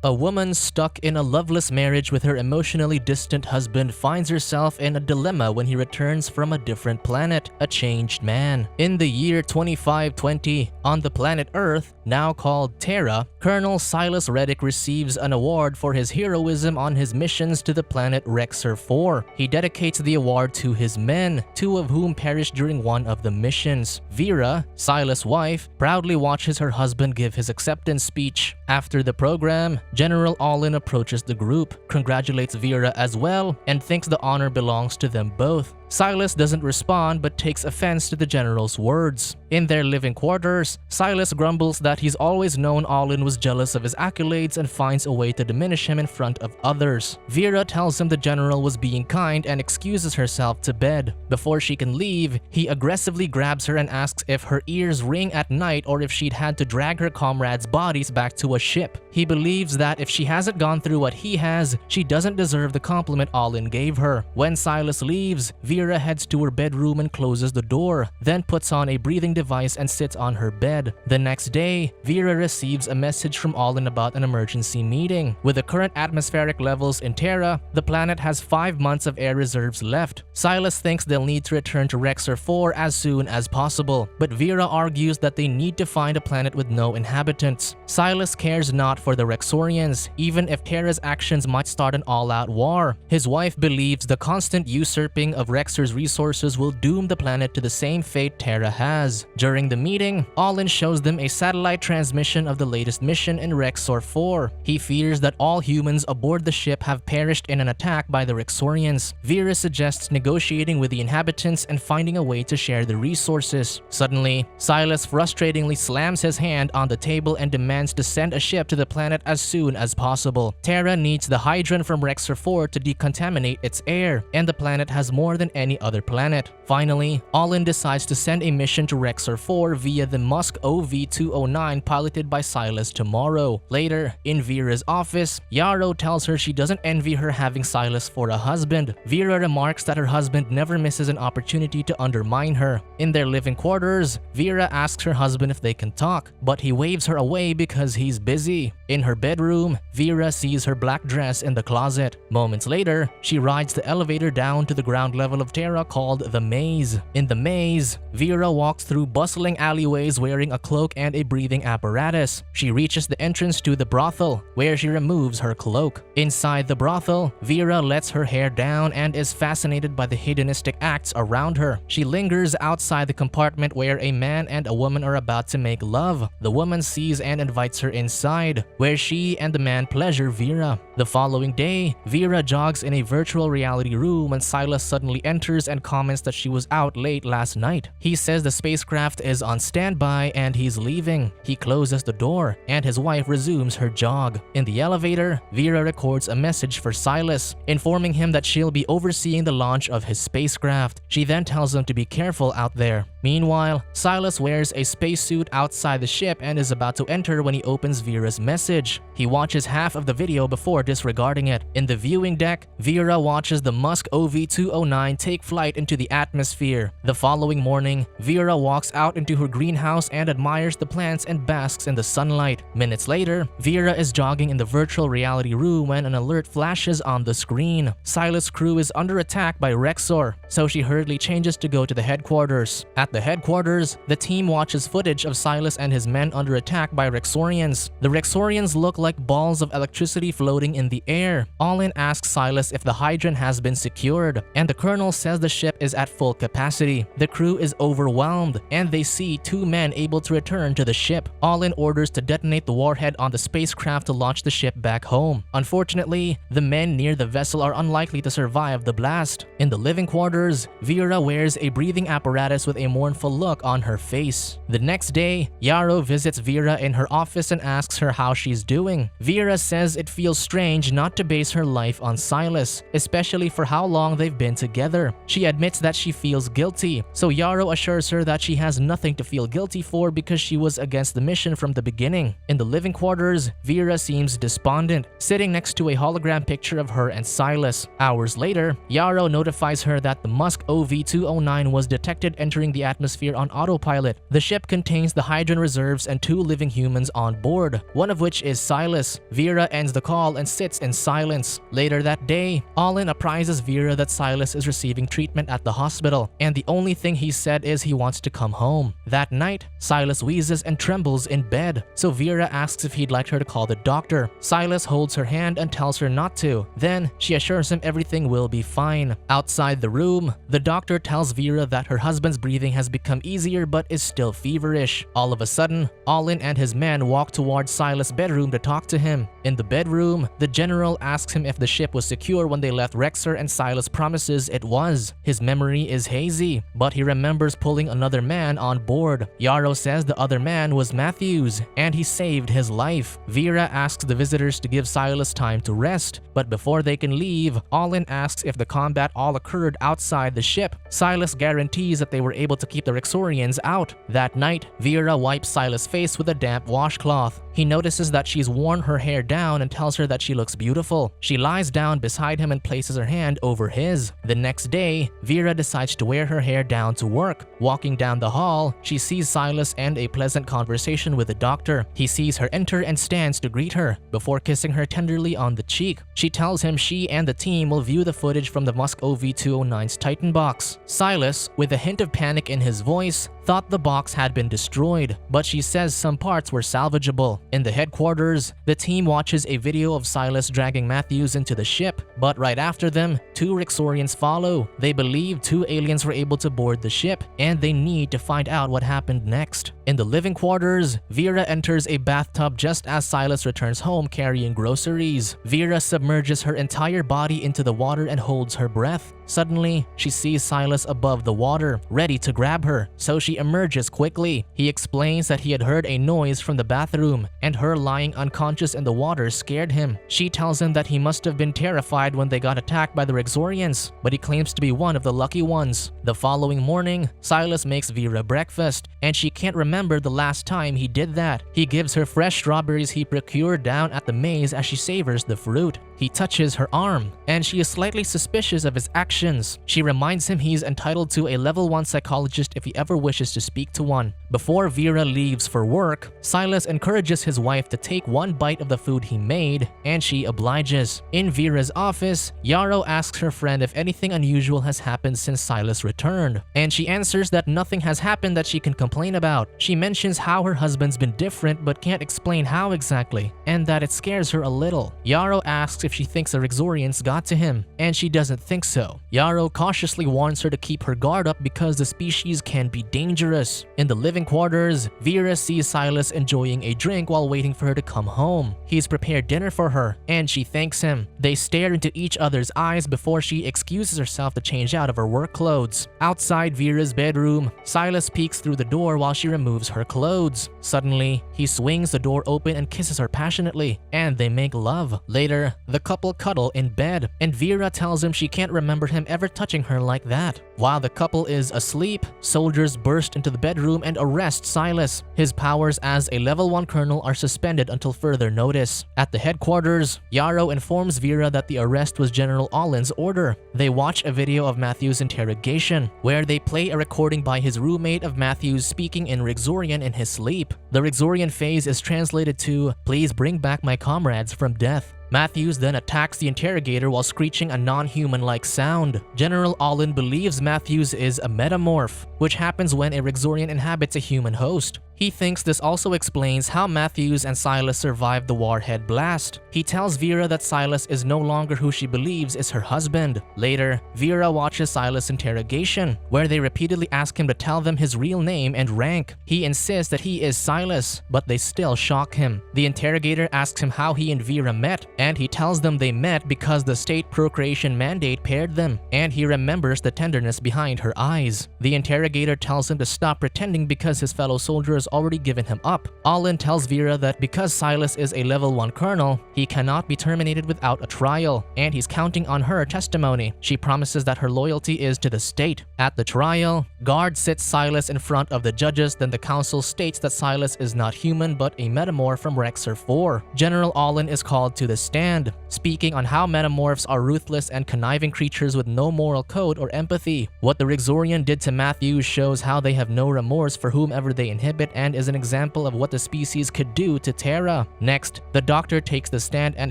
A woman stuck in a loveless marriage with her emotionally distant husband finds herself in a dilemma when he returns from a different planet, a changed man. In the year 2520, on the planet Earth, now called Terra, Colonel Silas Reddick receives an award for his heroism on his missions to the planet Rexer 4. He dedicates the award to his men, 2 of whom perished during one of the missions. Vera, Silas' wife, proudly watches her husband give his acceptance speech. After the program, General Olin approaches the group, congratulates Vera as well, and thinks the honor belongs to them both. Silas doesn't respond but takes offense to the general's words. In their living quarters, Silas grumbles that he's always known Olin was jealous of his accolades and finds a way to diminish him in front of others. Vera tells him the general was being kind and excuses herself to bed. Before she can leave, he aggressively grabs her and asks if her ears ring at night or if she'd had to drag her comrades' bodies back to a ship. He believes that if she hasn't gone through what he has, she doesn't deserve the compliment Olin gave her. When Silas leaves, Vera heads to her bedroom and closes the door, then puts on a breathing device and sits on her bed. The next day, Vera receives a message from Olin about an emergency meeting. With the current atmospheric levels in Terra, the planet has 5 months of air reserves left. Silas thinks they'll need to return to Rexer 4 as soon as possible, but Vera argues that they need to find a planet with no inhabitants. Silas cares not for the Rexorians, even if Terra's actions might start an all-out war. His wife believes the constant usurping of Rexer's resources will doom the planet to the same fate Terra has. During the meeting, Olin shows them a satellite transmission of the latest mission in Rexor 4. He fears that all humans aboard the ship have perished in an attack by the Rexorians. Vera suggests negotiating with the inhabitants and finding a way to share the resources. Suddenly, Silas frustratingly slams his hand on the table and demands to send a ship to the planet as soon as possible. Terra needs the hydrogen from Rexor 4 to decontaminate its air, and the planet has more than any other planet. Finally, Olin decides to send a mission to Rexor 4 via the Musk OV-209 piloted by Silas tomorrow. Later, in Vera's office, Yarrow tells her she doesn't envy her having Silas for a husband. Vera remarks that her husband never misses an opportunity to undermine her. In their living quarters, Vera asks her husband if they can talk, but he waves her away because he's busy. In her bedroom, Vera sees her black dress in the closet. Moments later, she rides the elevator down to the ground level of Terra called the Maze. In the maze, Vera walks through bustling alleyways wearing a cloak and a breathing apparatus. She reaches the entrance to the brothel, where she removes her cloak. Inside the brothel, Vera lets her hair down and is fascinated by the hedonistic acts around her. She lingers outside the compartment where a man and a woman are about to make love. The woman sees and invites her inside, where she and the man pleasure Vera. The following day, Vera jogs in a virtual reality room when Silas suddenly enters and comments that she was out late last night. He says the spacecraft is on standby and he's leaving. He closes the door and his wife resumes her jog. In the elevator, Vera records a message for Silas, informing him that she'll be overseeing the launch of his spacecraft. She then tells him to be careful out there. Meanwhile, Silas wears a spacesuit outside the ship and is about to enter when he opens Vera's message. He watches half of the video before disregarding it. In the viewing deck, Vera watches the Musk OV-209 take flight into the atmosphere. The following morning, Vera walks out into her greenhouse and admires the plants and basks in the sunlight. Minutes later, Vera is jogging in the virtual reality room when an alert flashes on the screen. Silas' crew is under attack by Rexor, so she hurriedly changes to go to the headquarters. At the headquarters, the team watches footage of Silas and his men under attack by Rexorians. The Rexorians look like balls of electricity floating in the air. Olin asks Silas if the hydrant has been secured, and the colonel says the ship is at full capacity. The crew is overwhelmed, and they see 2 men able to return to the ship. Olin orders to detonate the warhead on the spacecraft to launch the ship back home. Unfortunately, the men near the vessel are unlikely to survive the blast. In the living quarters, Vera wears a breathing apparatus with a mournful look on her face. The next day, Yarrow visits Vera in her office and asks her how she's doing. Vera says it feels strange not to base her life on Silas, especially for how long they've been together. She admits that she feels guilty, so Yarrow assures her that she has nothing to feel guilty for because she was against the mission from the beginning. In the living quarters, Vera seems despondent, sitting next to a hologram picture of her and Silas. Hours later, Yarrow notifies her that the Musk OV-209 was detected entering the atmosphere on autopilot. The ship contains the hydrogen reserves and 2 living humans on board, one of which is Silas. Vera ends the call and sits in silence. Later that day, Olin apprises Vera that Silas is receiving treatment at the hospital, and the only thing he said is he wants to come home. That night, Silas wheezes and trembles in bed, so Vera asks if he'd like her to call the doctor. Silas holds her hand and tells her not to. Then, she assures him everything will be fine. Outside the room, the doctor tells Vera that her husband's breathing has become easier but is still feverish. All of a sudden, Olin and his men walk towards Silas' bedroom to talk to him. In the bedroom, the general asks him if the ship was secure when they left Rexer, and Silas promises it was. His memory is hazy, but he remembers pulling another man on board. Yarrow says the other man was Matthews, and he saved his life. Vera asks the visitors to give Silas time to rest, but before they can leave, Olin asks if the combat all occurred outside the ship. Silas guarantees that they were able to keep the Rexorians out. That night, Vera wipes Silas' face with a damp washcloth. He notices that she's worn her hair down and tells her that she looks beautiful. She lies down beside him and places her hand over his. The next day, Vera decides to wear her hair down to work. Walking down the hall, she sees Silas and a pleasant conversation with the doctor. He sees her enter and stands to greet her, before kissing her tenderly on the cheek. She tells him she and the team will view the footage from the Musk OV-209's Titan box. Silas, with a hint of panic in his voice, thought the box had been destroyed, but she says some parts were salvageable. In the headquarters, the team watches a video of Silas dragging Matthews into the ship, but right after them, 2 Rexorians follow. They believe 2 aliens were able to board the ship, and they need to find out what happened next. In the living quarters, Vera enters a bathtub just as Silas returns home carrying groceries. Vera submerges her entire body into the water and holds her breath. Suddenly, she sees Silas above the water, ready to grab her, so she emerges quickly. He explains that he had heard a noise from the bathroom, and her lying unconscious in the water scared him. She tells him that he must have been terrified when they got attacked by the Rexorians, but he claims to be one of the lucky ones. The following morning, Silas makes Vera breakfast, and she can't remember the last time he did that. He gives her fresh strawberries he procured down at the maze as she savors the fruit. He touches her arm, and she is slightly suspicious of his actions. She reminds him he's entitled to a level 1 psychologist if he ever wishes to speak to one. Before Vera leaves for work, Silas encourages his wife to take one bite of the food he made, and she obliges. In Vera's office, Yarrow asks her friend if anything unusual has happened since Silas returned, and she answers that nothing has happened that she can complain about. She mentions how her husband's been different but can't explain how exactly, and that it scares her a little. Yarrow asks if she thinks the Rexorians got to him, and she doesn't think so. Yarrow cautiously warns her to keep her guard up because the species can be dangerous. In the living quarters, Vera sees Silas enjoying a drink while waiting for her to come home. He's prepared dinner for her, and she thanks him. They stare into each other's eyes before she excuses herself to change out of her work clothes. Outside Vera's bedroom, Silas peeks through the door while she removes her clothes. Suddenly, he swings the door open and kisses her passionately, and they make love. Later, the couple cuddle in bed, and Vera tells him she can't remember him ever touching her like that. While the couple is asleep, soldiers burst into the bedroom and arrest Silas. His powers as a level 1 colonel are suspended until further notice. At the headquarters, Yarrow informs Vera that the arrest was General Olin's order. They watch a video of Matthew's interrogation, where they play a recording by his roommate of Matthews speaking in Rexorian in his sleep. The Rexorian phrase is translated to, "Please bring back my comrades from death." Matthews then attacks the interrogator while screeching a non-human-like sound. General Olin believes Matthews is a metamorph, which happens when a Rexorian inhabits a human host. He thinks this also explains how Matthews and Silas survived the warhead blast. He tells Vera that Silas is no longer who she believes is her husband. Later, Vera watches Silas' interrogation, where they repeatedly ask him to tell them his real name and rank. He insists that he is Silas, but they still shock him. The interrogator asks him how he and Vera met, and he tells them they met because the state procreation mandate paired them, and he remembers the tenderness behind her eyes. The interrogator tells him to stop pretending because his fellow soldiers has already given him up. Olin tells Vera that because Silas is a level 1 colonel, he cannot be terminated without a trial, and he's counting on her testimony. She promises that her loyalty is to the state. At the trial, Guard sits Silas in front of the judges, then the council states that Silas is not human but a metamorph from Rexer 4. General Olin is called to the stand, speaking on how metamorphs are ruthless and conniving creatures with no moral code or empathy. What the Rexorian did to Matthews shows how they have no remorse for whomever they inhibit and is an example of what the species could do to Terra. Next, the doctor takes the stand and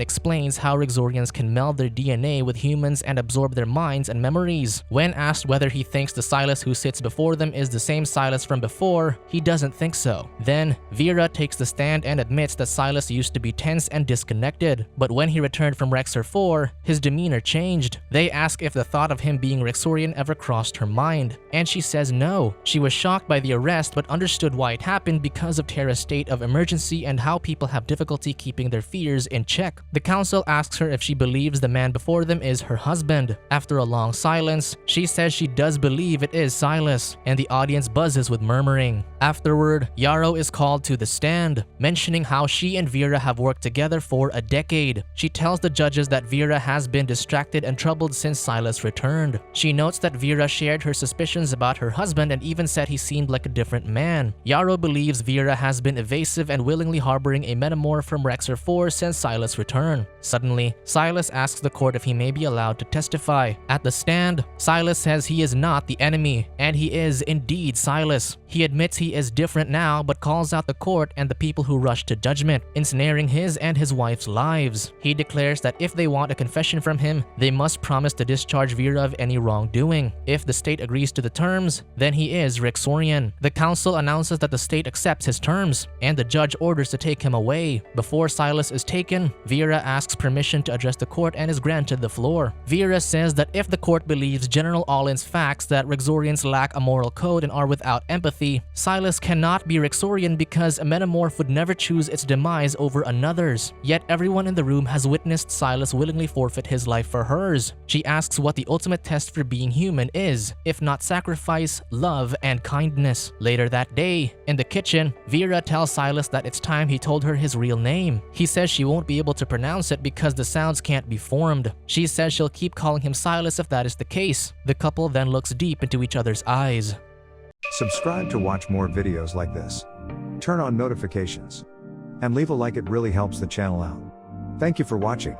explains how Rexorians can meld their DNA with humans and absorb their minds and memories. When asked whether he thinks the Silas who sits before them is the same Silas from before, he doesn't think so. Then, Vera takes the stand and admits that Silas used to be tense and disconnected, but when he returned from Rexer 4, his demeanor changed. They ask if the thought of him being Rexorian ever crossed her mind, and she says no. She was shocked by the arrest but understood why it happened because of Terra's state of emergency and how people have difficulty keeping their fears in check. The council asks her if she believes the man before them is her husband. After a long silence, she says she does believe it is Silas, and the audience buzzes with murmuring. Afterward, Yarrow is called to the stand, mentioning how she and Vera have worked together for a decade. She tells the judges that Vera has been distracted and troubled since Silas returned. She notes that Vera shared her suspicions about her husband and even said he seemed like a different man. Yarrow believes Vera has been evasive and willingly harboring a metamorph from Rexer 4 since Silas' return. Suddenly, Silas asks the court if he may be allowed to testify. At the stand, Silas says he is not the enemy, and he is indeed Silas. He admits he is different now but calls out the court and the people who rush to judgment, ensnaring his and his wife's lives. He declares that if they want a confession from him, they must promise to discharge Vera of any wrongdoing. If the state agrees to the terms, then he is Rexorian. The council announces that the state accepts his terms, and the judge orders to take him away. Before Silas is taken, Vera asks permission to address the court and is granted the floor. Vera says that if the court believes General Olin's facts that Rexorians lack a moral code and are without empathy, Silas cannot be Rexorian because a metamorph would never choose its demise over another's. Yet everyone in the room has witnessed Silas willingly forfeit his life for hers. She asks what the ultimate test for being human is, if not sacrifice, love, and kindness. Later that day, in the kitchen, Vera tells Silas that it's time he told her his real name. He says she won't be able to pronounce it because the sounds can't be formed. She says she'll keep calling him Silas if that is the case. The couple then looks deep into each other's eyes. Subscribe to watch more videos like this. Turn on notifications. And leave a like, it really helps the channel out. Thank you for watching.